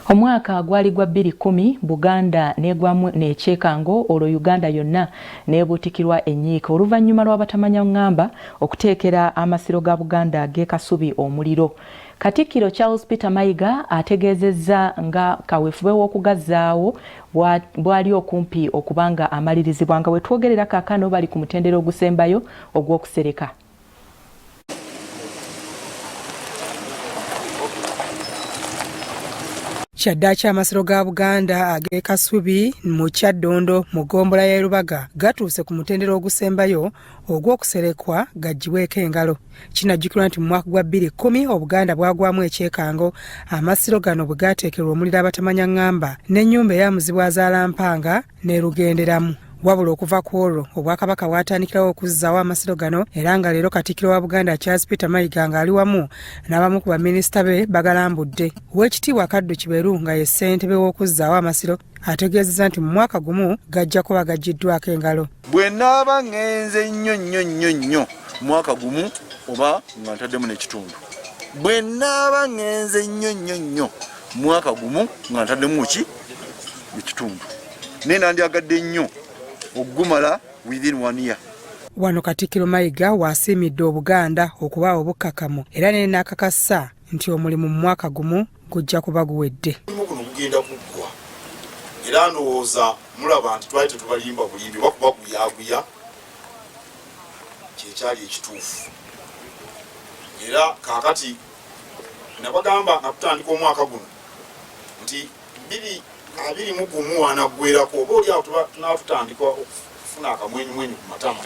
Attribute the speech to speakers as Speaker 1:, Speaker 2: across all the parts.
Speaker 1: Omwaka gwali gwa 2010 Buganda negwamu n'ekyekango olwo Uganda yonna nebutikirwa enyiika oluvannyuma lw'abatamanya ngamba okuteekera amasiro ga Buganda g'ekasubi omuliro. Katikkiro Charles Peter Mayiga ategeezezza nga kaweefube w'okugazzaawo bwali okumpi okubanga amalirizibwa nga wetwogerera kaakano bali ku mutendera ogusembayo ogw'okusereka.
Speaker 2: Kyaddaaki amasiro ga Buganda ag'ekasubi mu Kyaddondo mu ggombolola ya Lubaga gatuuse ku mutendera ogusembayo ogw'okuserekwa gaggyibweko engalo. Kinajjukirwa nti mu mwaka gwa 2010 Obuganda bwagwamu ekyekango amasiro gano bwe gaateekerwa omuliro abatamanya ngamba n'ennyumba eyamuzibwazaala mpanga n'erugenderamu. Wabula okuva ku olwo Obwakabaka bwatandikirawo okuzzaawo amasiro gano era nga leero Katikkiro wa Buganda Charles Peter Mayiga ng'ali wamu n'abamu ku baminisita be bagalambudde. Oweekitiibwa Kaddu Kiberu nga ye ssentebe w'okuzzaawo amasiro ategeezezza nti mu mwaka gumu gajja kuba gaggiddwako engalo.
Speaker 3: Bwe naaba ngenze nnyo mwaka gumu oba nga ntaddemu n'ekitundu. Bwe naaba ngenze nnyo mwaka gumu nga ntaddemu ki ekitundu. Nandyagadde nnyo okugumala within 1 year.
Speaker 2: Wano Katikkiro Mayiga wasiimidde Obuganda okuba obukkakkamu era ne n'akakasa nti omulimu mu mwaka gumu gujja kuba guwedde.
Speaker 4: Omulimu guno gugenda kuggwa era ndowooza mulaba nti twali tetubalimba bulimbi bakuba guyaguya kyekyali ekituufu. Era kaakati nabagamba nga tutandika omwaka guno nti 2021 wanaggwerako oba oliawo tunaatutandika okufuna akamwenyumwenyu ku matama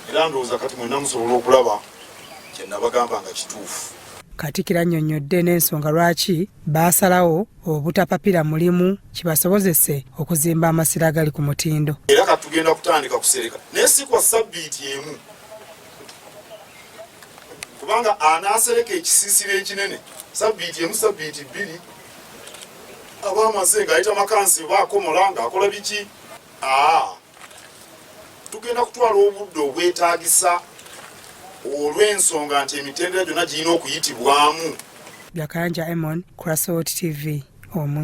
Speaker 4: era ndowooza kati mwena musobola okulaba kye nabagamba nga kituufu.
Speaker 2: Katikkiro annyonnyodde n'ensonga lwaki baasalawo obutapapira mulimu kibasobozese okuzimba amasiro agali ku mutindo.
Speaker 4: Era kati tugenda kutandika kusereka naye si kwa sabbiiti emu kubanga anaasereka ekisiisiro ekinene sabbiiti emu sabbiiti bbiri abamaze ng'ayita makansi baakomola ng'akola biki. Tugenda kutwala obudde obwetaagisa olw'ensonga nti emitendera gyonna girina okuyitibwamu.
Speaker 2: Byakayanja Emon, Crossroads TV.